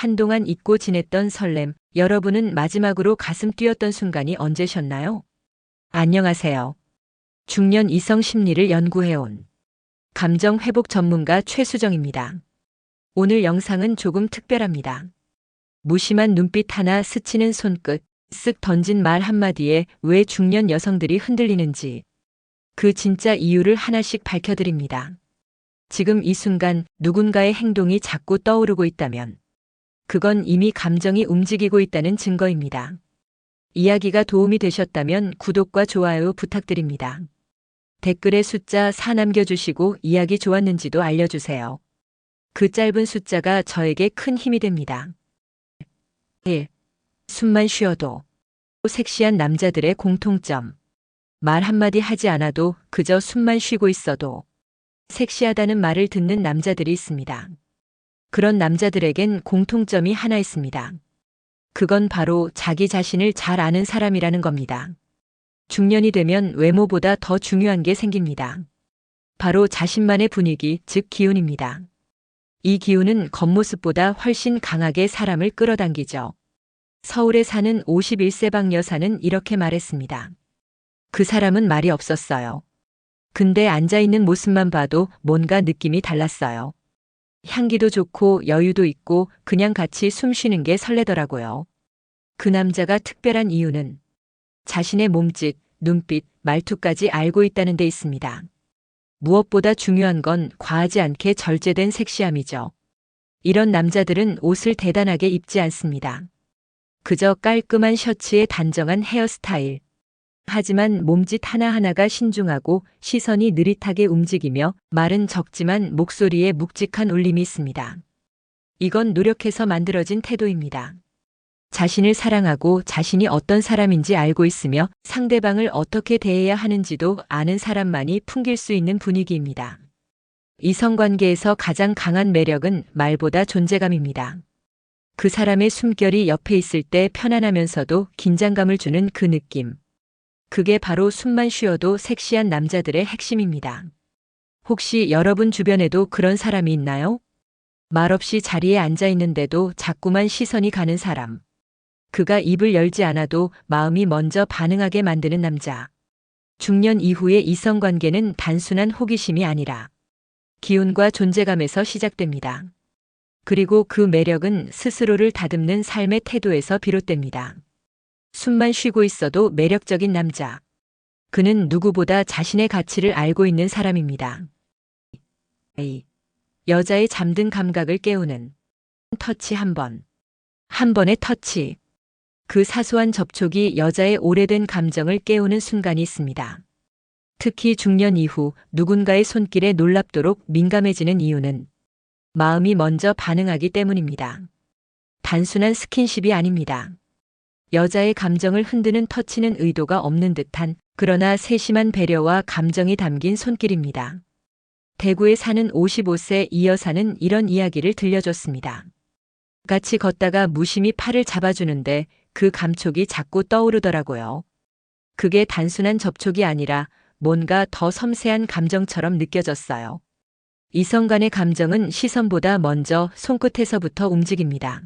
한동안 잊고 지냈던 설렘, 여러분은 마지막으로 가슴 뛰었던 순간이 언제셨나요? 안녕하세요. 중년 이성 심리를 연구해온 감정 회복 전문가 최수정입니다. 오늘 영상은 조금 특별합니다. 무심한 눈빛 하나, 스치는 손끝, 쓱 던진 말 한마디에 왜 중년 여성들이 흔들리는지 그 진짜 이유를 하나씩 밝혀드립니다. 지금 이 순간 누군가의 행동이 자꾸 떠오르고 있다면 그건 이미 감정이 움직이고 있다는 증거입니다. 이야기가 도움이 되셨다면 구독과 좋아요 부탁드립니다. 댓글에 숫자 4 남겨주시고 이야기 좋았는지도 알려주세요. 그 짧은 숫자가 저에게 큰 힘이 됩니다. 1. 숨만 쉬어도. 섹시한 남자들의 공통점. 말 한마디 하지 않아도 그저 숨만 쉬고 있어도 섹시하다는 말을 듣는 남자들이 있습니다. 그런 남자들에겐 공통점이 하나 있습니다. 그건 바로 자기 자신을 잘 아는 사람이라는 겁니다. 중년이 되면 외모보다 더 중요한 게 생깁니다. 바로 자신만의 분위기, 즉 기운입니다. 이 기운은 겉모습보다 훨씬 강하게 사람을 끌어당기죠. 서울에 사는 51세 박 여사는 이렇게 말했습니다. 그 사람은 말이 없었어요. 근데 앉아있는 모습만 봐도 뭔가 느낌이 달랐어요. 향기도 좋고 여유도 있고 그냥 같이 숨 쉬는 게 설레더라고요. 그 남자가 특별한 이유는 자신의 몸짓, 눈빛, 말투까지 알고 있다는 데 있습니다. 무엇보다 중요한 건 과하지 않게 절제된 섹시함이죠. 이런 남자들은 옷을 대단하게 입지 않습니다. 그저 깔끔한 셔츠에 단정한 헤어스타일. 하지만 몸짓 하나하나가 신중하고 시선이 느릿하게 움직이며 말은 적지만 목소리에 묵직한 울림이 있습니다. 이건 노력해서 만들어진 태도입니다. 자신을 사랑하고 자신이 어떤 사람인지 알고 있으며 상대방을 어떻게 대해야 하는지도 아는 사람만이 풍길 수 있는 분위기입니다. 이성관계에서 가장 강한 매력은 말보다 존재감입니다. 그 사람의 숨결이 옆에 있을 때 편안하면서도 긴장감을 주는 그 느낌. 그게 바로 숨만 쉬어도 섹시한 남자들의 핵심입니다. 혹시 여러분 주변에도 그런 사람이 있나요? 말없이 자리에 앉아 있는데도 자꾸만 시선이 가는 사람. 그가 입을 열지 않아도 마음이 먼저 반응하게 만드는 남자. 중년 이후의 이성관계는 단순한 호기심이 아니라 기운과 존재감에서 시작됩니다. 그리고 그 매력은 스스로를 다듬는 삶의 태도에서 비롯됩니다. 숨만 쉬고 있어도 매력적인 남자. 그는 누구보다 자신의 가치를 알고 있는 사람입니다. A. 여자의 잠든 감각을 깨우는 터치 한 번. 한 번의 터치. 그 사소한 접촉이 여자의 오래된 감정을 깨우는 순간이 있습니다. 특히 중년 이후 누군가의 손길에 놀랍도록 민감해지는 이유는 마음이 먼저 반응하기 때문입니다. 단순한 스킨십이 아닙니다. 여자의 감정을 흔드는 터치는 의도가 없는 듯한 그러나 세심한 배려와 감정이 담긴 손길입니다. 대구에 사는 55세 이 여사는 이런 이야기를 들려줬습니다. 같이 걷다가 무심히 팔을 잡아주는데 그 감촉이 자꾸 떠오르더라고요. 그게 단순한 접촉이 아니라 뭔가 더 섬세한 감정처럼 느껴졌어요. 이성 간의 감정은 시선보다 먼저 손끝에서부터 움직입니다.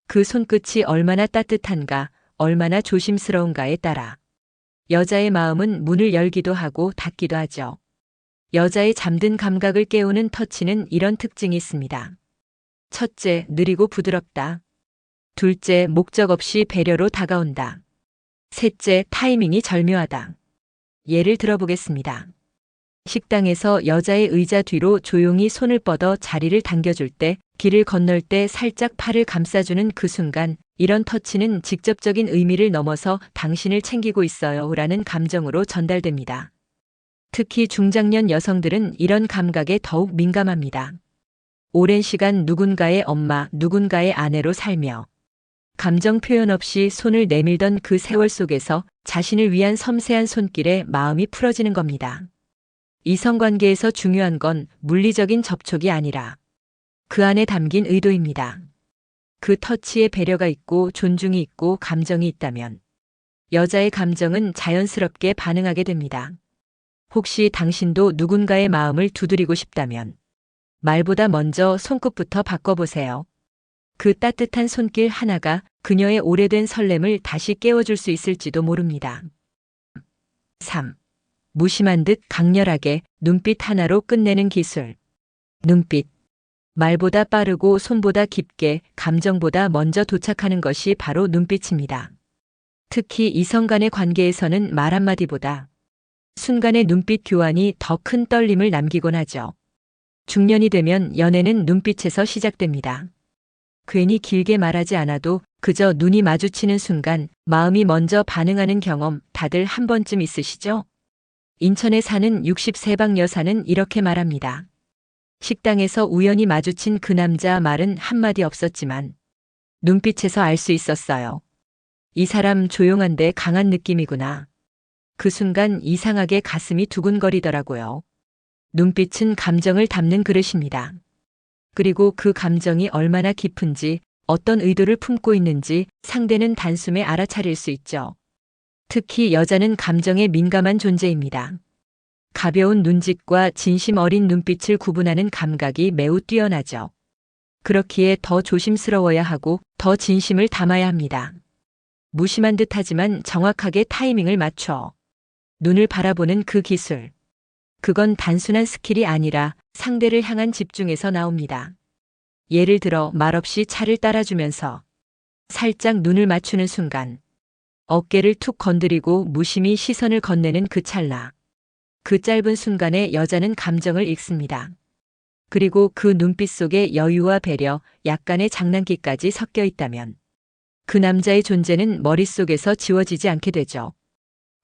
그 손끝이 얼마나 따뜻한가, 얼마나 조심스러운가에 따라 여자의 마음은 문을 열기도 하고 닫기도 하죠. 여자의 잠든 감각을 깨우는 터치는 이런 특징이 있습니다. 첫째, 느리고 부드럽다. 둘째, 목적 없이 배려로 다가온다. 셋째, 타이밍이 절묘하다. 예를 들어보겠습니다. 식당에서 여자의 의자 뒤로 조용히 손을 뻗어 자리를 당겨줄 때, 길을 건널 때 살짝 팔을 감싸주는 그 순간, 이런 터치는 직접적인 의미를 넘어서 당신을 챙기고 있어요 라는 감정으로 전달됩니다. 특히 중장년 여성들은 이런 감각에 더욱 민감합니다. 오랜 시간 누군가의 엄마, 누군가의 아내로 살며 감정 표현 없이 손을 내밀던 그 세월 속에서 자신을 위한 섬세한 손길에 마음이 풀어지는 겁니다. 이성관계에서 중요한 건 물리적인 접촉이 아니라 그 안에 담긴 의도입니다. 그 터치에 배려가 있고 존중이 있고 감정이 있다면 여자의 감정은 자연스럽게 반응하게 됩니다. 혹시 당신도 누군가의 마음을 두드리고 싶다면 말보다 먼저 손끝부터 바꿔보세요. 그 따뜻한 손길 하나가 그녀의 오래된 설렘을 다시 깨워줄 수 있을지도 모릅니다. 3. 무심한 듯 강렬하게 눈빛 하나로 끝내는 기술. 눈빛. 말보다 빠르고 손보다 깊게 감정보다 먼저 도착하는 것이 바로 눈빛입니다. 특히 이성 간의 관계에서는 말 한마디보다 순간의 눈빛 교환이 더 큰 떨림을 남기곤 하죠. 중년이 되면 연애는 눈빛에서 시작됩니다. 괜히 길게 말하지 않아도 그저 눈이 마주치는 순간 마음이 먼저 반응하는 경험 다들 한 번쯤 있으시죠? 인천에 사는 60세방 여사는 이렇게 말합니다. 식당에서 우연히 마주친 그 남자 말은 한마디 없었지만 눈빛에서 알 수 있었어요. 이 사람 조용한데 강한 느낌이구나. 그 순간 이상하게 가슴이 두근거리더라고요. 눈빛은 감정을 담는 그릇입니다. 그리고 그 감정이 얼마나 깊은지, 어떤 의도를 품고 있는지 상대는 단숨에 알아차릴 수 있죠. 특히 여자는 감정에 민감한 존재입니다. 가벼운 눈짓과 진심 어린 눈빛을 구분하는 감각이 매우 뛰어나죠. 그렇기에 더 조심스러워야 하고 더 진심을 담아야 합니다. 무심한 듯하지만 정확하게 타이밍을 맞춰 눈을 바라보는 그 기술. 그건 단순한 스킬이 아니라 상대를 향한 집중에서 나옵니다. 예를 들어 말없이 차를 따라주면서 살짝 눈을 맞추는 순간 어깨를 툭 건드리고 무심히 시선을 건네는 그 찰나. 그 짧은 순간에 여자는 감정을 읽습니다. 그리고 그 눈빛 속에 여유와 배려, 약간의 장난기까지 섞여 있다면 그 남자의 존재는 머릿속에서 지워지지 않게 되죠.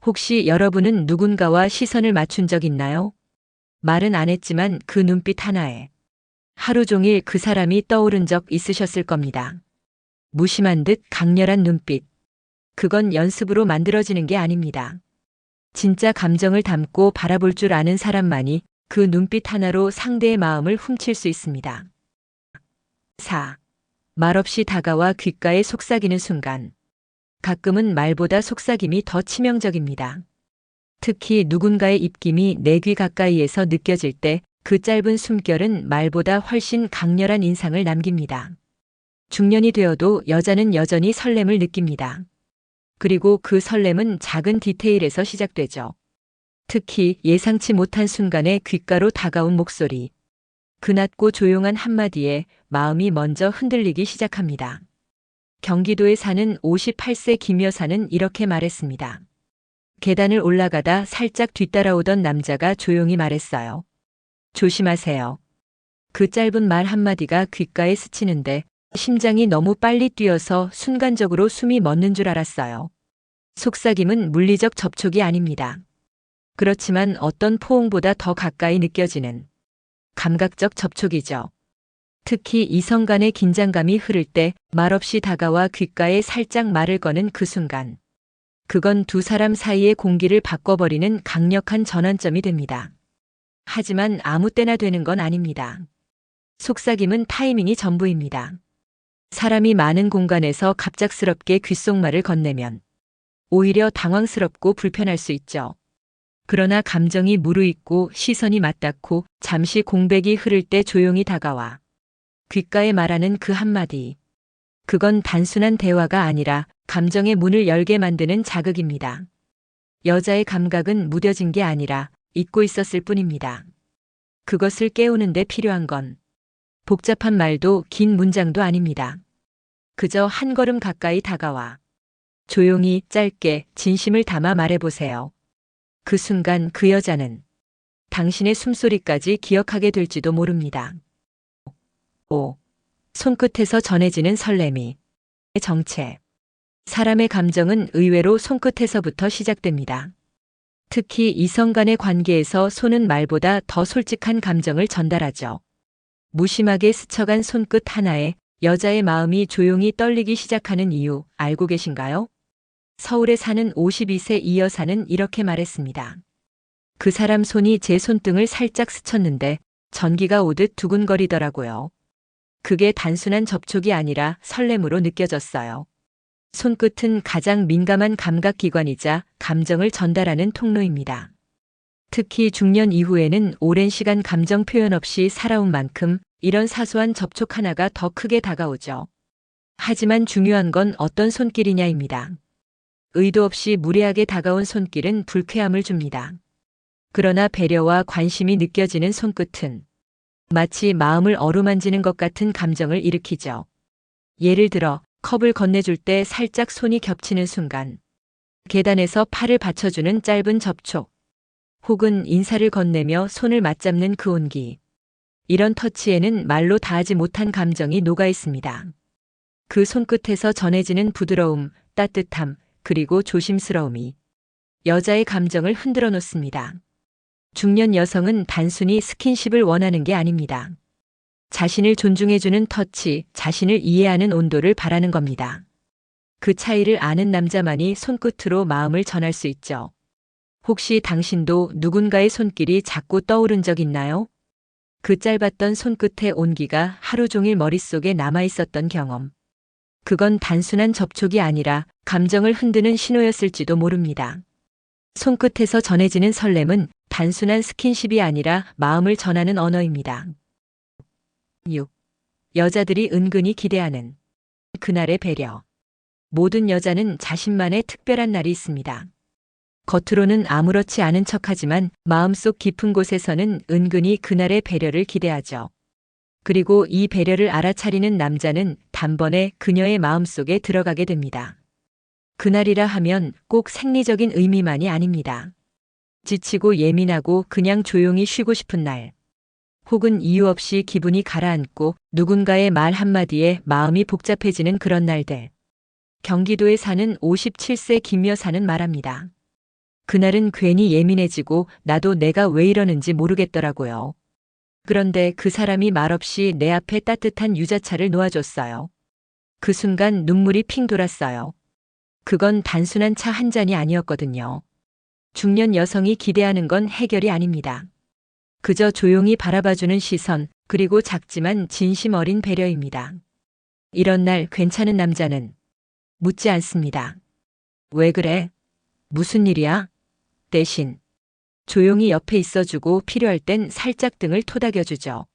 혹시 여러분은 누군가와 시선을 맞춘 적 있나요? 말은 안 했지만 그 눈빛 하나에 하루 종일 그 사람이 떠오른 적 있으셨을 겁니다. 무심한 듯 강렬한 눈빛. 그건 연습으로 만들어지는 게 아닙니다. 진짜 감정을 담고 바라볼 줄 아는 사람만이 그 눈빛 하나로 상대의 마음을 훔칠 수 있습니다. 4. 말없이 다가와 귓가에 속삭이는 순간. 가끔은 말보다 속삭임이 더 치명적입니다. 특히 누군가의 입김이 내 귀 가까이에서 느껴질 때 그 짧은 숨결은 말보다 훨씬 강렬한 인상을 남깁니다. 중년이 되어도 여자는 여전히 설렘을 느낍니다. 그리고 그 설렘은 작은 디테일에서 시작되죠. 특히 예상치 못한 순간에 귓가로 다가온 목소리. 그 낮고 조용한 한마디에 마음이 먼저 흔들리기 시작합니다. 경기도에 사는 58세 김 여사는 이렇게 말했습니다. 계단을 올라가다 살짝 뒤따라오던 남자가 조용히 말했어요. 조심하세요. 그 짧은 말 한마디가 귓가에 스치는데 심장이 너무 빨리 뛰어서 순간적으로 숨이 멎는 줄 알았어요. 속삭임은 물리적 접촉이 아닙니다. 그렇지만 어떤 포옹보다 더 가까이 느껴지는 감각적 접촉이죠. 특히 이성 간의 긴장감이 흐를 때 말없이 다가와 귓가에 살짝 말을 거는 그 순간. 그건 두 사람 사이의 공기를 바꿔버리는 강력한 전환점이 됩니다. 하지만 아무 때나 되는 건 아닙니다. 속삭임은 타이밍이 전부입니다. 사람이 많은 공간에서 갑작스럽게 귓속말을 건네면 오히려 당황스럽고 불편할 수 있죠. 그러나 감정이 무르익고 시선이 맞닿고 잠시 공백이 흐를 때 조용히 다가와 귓가에 말하는 그 한마디. 그건 단순한 대화가 아니라 감정의 문을 열게 만드는 자극입니다. 여자의 감각은 무뎌진 게 아니라 잊고 있었을 뿐입니다. 그것을 깨우는 데 필요한 건 복잡한 말도 긴 문장도 아닙니다. 그저 한 걸음 가까이 다가와 조용히 짧게 진심을 담아 말해보세요. 그 순간 그 여자는 당신의 숨소리까지 기억하게 될지도 모릅니다. 5. 손끝에서 전해지는 설렘이 정체. 사람의 감정은 의외로 손끝에서부터 시작됩니다. 특히 이성 간의 관계에서 손은 말보다 더 솔직한 감정을 전달하죠. 무심하게 스쳐간 손끝 하나에 여자의 마음이 조용히 떨리기 시작하는 이유 알고 계신가요? 서울에 사는 52세 이 여사는 이렇게 말했습니다. 그 사람 손이 제 손등을 살짝 스쳤는데 전기가 오듯 두근거리더라고요. 그게 단순한 접촉이 아니라 설렘으로 느껴졌어요. 손끝은 가장 민감한 감각기관이자 감정을 전달하는 통로입니다. 특히 중년 이후에는 오랜 시간 감정 표현 없이 살아온 만큼 이런 사소한 접촉 하나가 더 크게 다가오죠. 하지만 중요한 건 어떤 손길이냐입니다. 의도 없이 무례하게 다가온 손길은 불쾌함을 줍니다. 그러나 배려와 관심이 느껴지는 손끝은 마치 마음을 어루만지는 것 같은 감정을 일으키죠. 예를 들어 컵을 건네줄 때 살짝 손이 겹치는 순간, 계단에서 팔을 받쳐주는 짧은 접촉, 혹은 인사를 건네며 손을 맞잡는 그 온기. 이런 터치에는 말로 다하지 못한 감정이 녹아 있습니다. 그 손끝에서 전해지는 부드러움, 따뜻함, 그리고 조심스러움이 여자의 감정을 흔들어 놓습니다. 중년 여성은 단순히 스킨십을 원하는 게 아닙니다. 자신을 존중해주는 터치, 자신을 이해하는 온도를 바라는 겁니다. 그 차이를 아는 남자만이 손끝으로 마음을 전할 수 있죠. 혹시 당신도 누군가의 손길이 자꾸 떠오른 적 있나요? 그 짧았던 손끝의 온기가 하루 종일 머릿속에 남아 있었던 경험. 그건 단순한 접촉이 아니라 감정을 흔드는 신호였을지도 모릅니다. 손끝에서 전해지는 설렘은 단순한 스킨십이 아니라 마음을 전하는 언어입니다. 6. 여자들이 은근히 기대하는 그날의 배려. 모든 여자는 자신만의 특별한 날이 있습니다. 겉으로는 아무렇지 않은 척하지만 마음속 깊은 곳에서는 은근히 그날의 배려를 기대하죠. 그리고 이 배려를 알아차리는 남자는 단번에 그녀의 마음속에 들어가게 됩니다. 그날이라 하면 꼭 생리적인 의미만이 아닙니다. 지치고 예민하고 그냥 조용히 쉬고 싶은 날, 혹은 이유 없이 기분이 가라앉고 누군가의 말 한마디에 마음이 복잡해지는 그런 날들. 경기도에 사는 57세 김 여사는 말합니다. 그날은 괜히 예민해지고 나도 내가 왜 이러는지 모르겠더라고요. 그런데 그 사람이 말없이 내 앞에 따뜻한 유자차를 놓아줬어요. 그 순간 눈물이 핑 돌았어요. 그건 단순한 차 한 잔이 아니었거든요. 중년 여성이 기대하는 건 해결이 아닙니다. 그저 조용히 바라봐주는 시선, 그리고 작지만 진심 어린 배려입니다. 이런 날 괜찮은 남자는 묻지 않습니다. 왜 그래? 무슨 일이야? 대신 조용히 옆에 있어주고 필요할 땐 살짝 등을 토닥여주죠.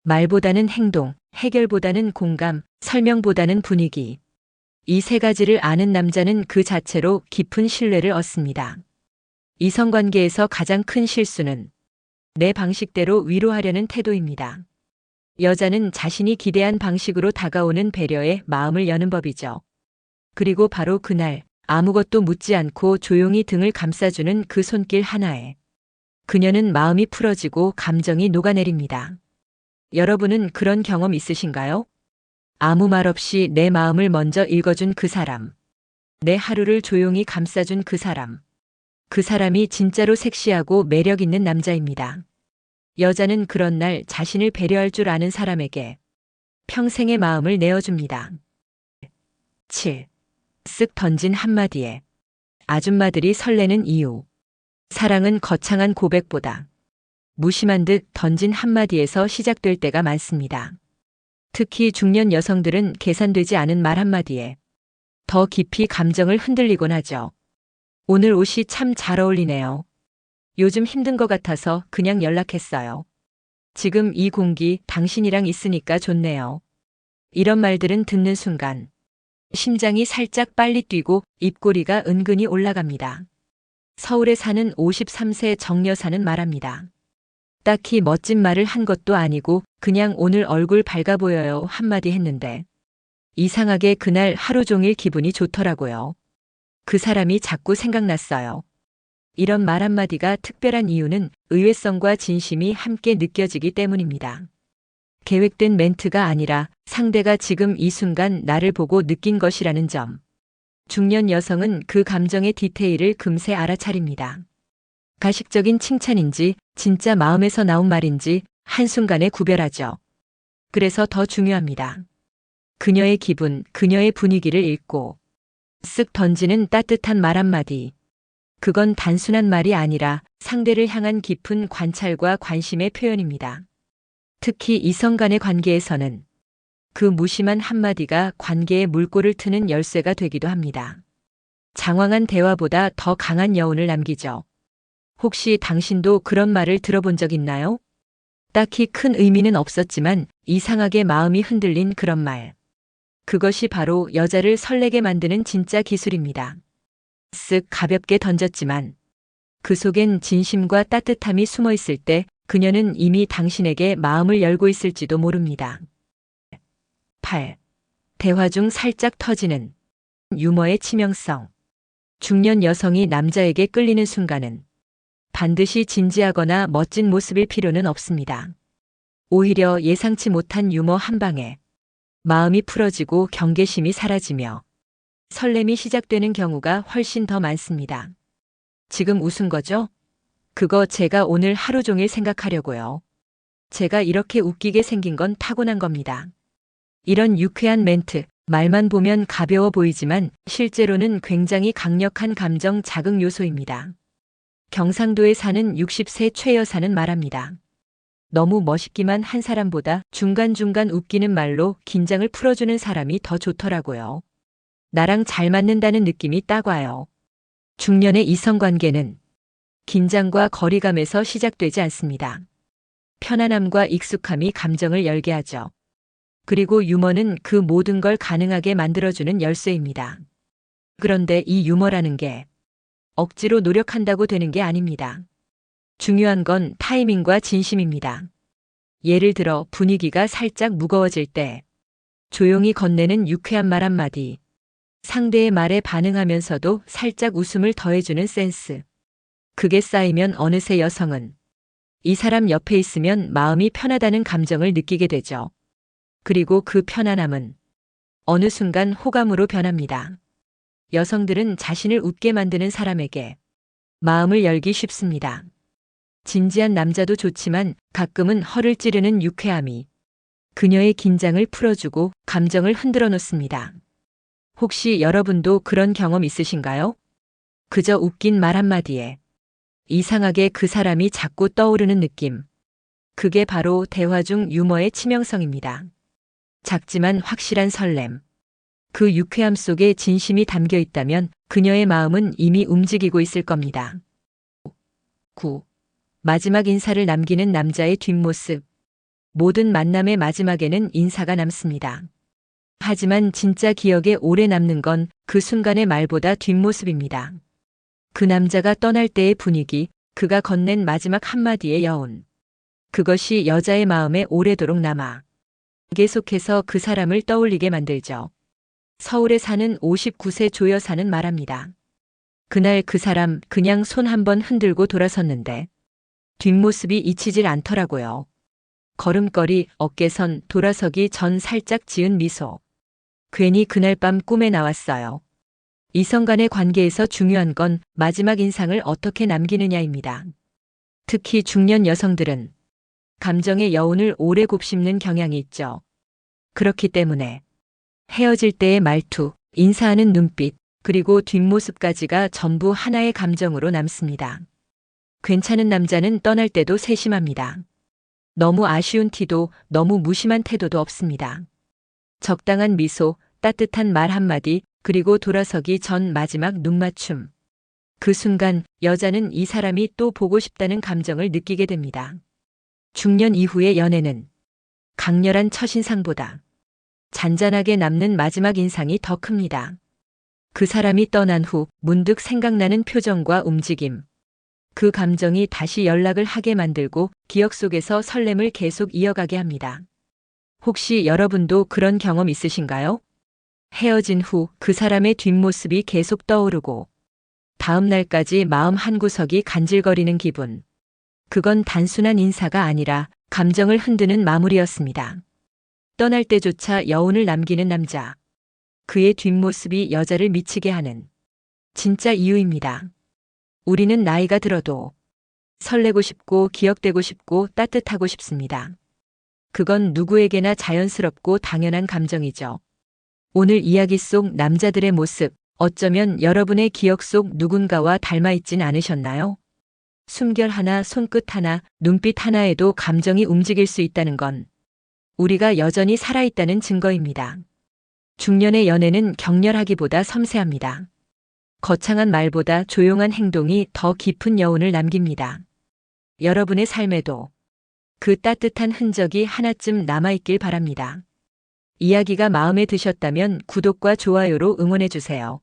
말보다는 행동, 해결보다는 공감, 설명보다는 분위기. 이 세 가지를 아는 남자는 그 자체로 깊은 신뢰를 얻습니다. 이성관계에서 가장 큰 실수는 내 방식대로 위로하려는 태도입니다. 여자는 자신이 기대한 방식으로 다가오는 배려에 마음을 여는 법이죠. 그리고 바로 그날 아무것도 묻지 않고 조용히 등을 감싸주는 그 손길 하나에 그녀는 마음이 풀어지고 감정이 녹아내립니다. 여러분은 그런 경험 있으신가요? 아무 말 없이 내 마음을 먼저 읽어준 그 사람. 내 하루를 조용히 감싸준 그 사람. 그 사람이 진짜로 섹시하고 매력 있는 남자입니다. 여자는 그런 날 자신을 배려할 줄 아는 사람에게 평생의 마음을 내어줍니다. 7. 쓱 던진 한마디에 아줌마들이 설레는 이유. 사랑은 거창한 고백보다 무심한 듯 던진 한마디에서 시작될 때가 많습니다. 특히 중년 여성들은 계산되지 않은 말 한마디에 더 깊이 감정을 흔들리곤 하죠. 오늘 옷이 참 잘 어울리네요. 요즘 힘든 것 같아서 그냥 연락했어요. 지금 이 공기 당신이랑 있으니까 좋네요. 이런 말들은 듣는 순간 심장이 살짝 빨리 뛰고 입꼬리가 은근히 올라갑니다. 서울에 사는 53세 정 여사는 말합니다. 딱히 멋진 말을 한 것도 아니고 그냥 오늘 얼굴 밝아 보여요 한마디 했는데 이상하게 그날 하루 종일 기분이 좋더라고요. 그 사람이 자꾸 생각났어요. 이런 말 한마디가 특별한 이유는 의외성과 진심이 함께 느껴지기 때문입니다. 계획된 멘트가 아니라 상대가 지금 이 순간 나를 보고 느낀 것이라는 점. 중년 여성은 그 감정의 디테일을 금세 알아차립니다. 가식적인 칭찬인지 진짜 마음에서 나온 말인지 한순간에 구별하죠. 그래서 더 중요합니다. 그녀의 기분, 그녀의 분위기를 읽고 쓱 던지는 따뜻한 말 한마디. 그건 단순한 말이 아니라 상대를 향한 깊은 관찰과 관심의 표현입니다. 특히 이성 간의 관계에서는 그 무심한 한마디가 관계의 물꼬를 트는 열쇠가 되기도 합니다. 장황한 대화보다 더 강한 여운을 남기죠. 혹시 당신도 그런 말을 들어본 적 있나요? 딱히 큰 의미는 없었지만 이상하게 마음이 흔들린 그런 말. 그것이 바로 여자를 설레게 만드는 진짜 기술입니다. 쓱 가볍게 던졌지만 그 속엔 진심과 따뜻함이 숨어 있을 때 그녀는 이미 당신에게 마음을 열고 있을지도 모릅니다. 8. 대화 중 살짝 터지는 유머의 치명성. 중년 여성이 남자에게 끌리는 순간은 반드시 진지하거나 멋진 모습일 필요는 없습니다. 오히려 예상치 못한 유머 한 방에 마음이 풀어지고 경계심이 사라지며 설렘이 시작되는 경우가 훨씬 더 많습니다. 지금 웃은 거죠? 그거 제가 오늘 하루 종일 생각하려고요. 제가 이렇게 웃기게 생긴 건 타고난 겁니다. 이런 유쾌한 멘트, 말만 보면 가벼워 보이지만 실제로는 굉장히 강력한 감정 자극 요소입니다. 경상도에 사는 60세 최 여사는 말합니다. 너무 멋있기만 한 사람보다 중간중간 웃기는 말로 긴장을 풀어주는 사람이 더 좋더라고요. 나랑 잘 맞는다는 느낌이 딱 와요. 중년의 이성관계는 긴장과 거리감에서 시작되지 않습니다. 편안함과 익숙함이 감정을 열게 하죠. 그리고 유머는 그 모든 걸 가능하게 만들어주는 열쇠입니다. 그런데 이 유머라는 게 억지로 노력한다고 되는 게 아닙니다. 중요한 건 타이밍과 진심입니다. 예를 들어 분위기가 살짝 무거워질 때 조용히 건네는 유쾌한 말 한마디, 상대의 말에 반응하면서도 살짝 웃음을 더해주는 센스. 그게 쌓이면 어느새 여성은 이 사람 옆에 있으면 마음이 편하다는 감정을 느끼게 되죠. 그리고 그 편안함은 어느 순간 호감으로 변합니다. 여성들은 자신을 웃게 만드는 사람에게 마음을 열기 쉽습니다. 진지한 남자도 좋지만 가끔은 허를 찌르는 유쾌함이 그녀의 긴장을 풀어주고 감정을 흔들어 놓습니다. 혹시 여러분도 그런 경험 있으신가요? 그저 웃긴 말 한마디에 이상하게 그 사람이 자꾸 떠오르는 느낌. 그게 바로 대화 중 유머의 치명성입니다. 작지만 확실한 설렘. 그 유쾌함 속에 진심이 담겨 있다면 그녀의 마음은 이미 움직이고 있을 겁니다. 9. 마지막 인사를 남기는 남자의 뒷모습. 모든 만남의 마지막에는 인사가 남습니다. 하지만 진짜 기억에 오래 남는 건 그 순간의 말보다 뒷모습입니다. 그 남자가 떠날 때의 분위기, 그가 건넨 마지막 한마디의 여운. 그것이 여자의 마음에 오래도록 남아 계속해서 그 사람을 떠올리게 만들죠. 서울에 사는 59세 조 여사는 말합니다. 그날 그 사람 그냥 손 한번 흔들고 돌아섰는데 뒷모습이 잊히질 않더라고요. 걸음걸이, 어깨선, 돌아서기 전 살짝 지은 미소. 괜히 그날 밤 꿈에 나왔어요. 이성 간의 관계에서 중요한 건 마지막 인상을 어떻게 남기느냐입니다. 특히 중년 여성들은 감정의 여운을 오래 곱씹는 경향이 있죠. 그렇기 때문에 헤어질 때의 말투, 인사하는 눈빛, 그리고 뒷모습까지가 전부 하나의 감정으로 남습니다. 괜찮은 남자는 떠날 때도 세심합니다. 너무 아쉬운 티도 너무 무심한 태도도 없습니다. 적당한 미소, 따뜻한 말 한마디, 그리고 돌아서기 전 마지막 눈맞춤. 그 순간 여자는 이 사람이 또 보고 싶다는 감정을 느끼게 됩니다. 중년 이후의 연애는 강렬한 첫인상보다 잔잔하게 남는 마지막 인상이 더 큽니다. 그 사람이 떠난 후 문득 생각나는 표정과 움직임. 그 감정이 다시 연락을 하게 만들고 기억 속에서 설렘을 계속 이어가게 합니다. 혹시 여러분도 그런 경험 있으신가요? 헤어진 후 그 사람의 뒷모습이 계속 떠오르고 다음 날까지 마음 한구석이 간질거리는 기분. 그건 단순한 인사가 아니라 감정을 흔드는 마무리였습니다. 떠날 때조차 여운을 남기는 남자. 그의 뒷모습이 여자를 미치게 하는 진짜 이유입니다. 우리는 나이가 들어도 설레고 싶고 기억되고 싶고 따뜻하고 싶습니다. 그건 누구에게나 자연스럽고 당연한 감정이죠. 오늘 이야기 속 남자들의 모습, 어쩌면 여러분의 기억 속 누군가와 닮아있진 않으셨나요? 숨결 하나, 손끝 하나, 눈빛 하나에도 감정이 움직일 수 있다는 건 우리가 여전히 살아있다는 증거입니다. 중년의 연애는 격렬하기보다 섬세합니다. 거창한 말보다 조용한 행동이 더 깊은 여운을 남깁니다. 여러분의 삶에도 그 따뜻한 흔적이 하나쯤 남아있길 바랍니다. 이야기가 마음에 드셨다면 구독과 좋아요로 응원해주세요.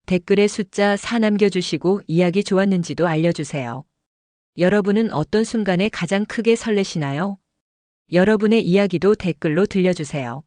댓글에 숫자 4 남겨주시고 이야기 좋았는지도 알려주세요. 여러분은 어떤 순간에 가장 크게 설레시나요? 여러분의 이야기도 댓글로 들려주세요.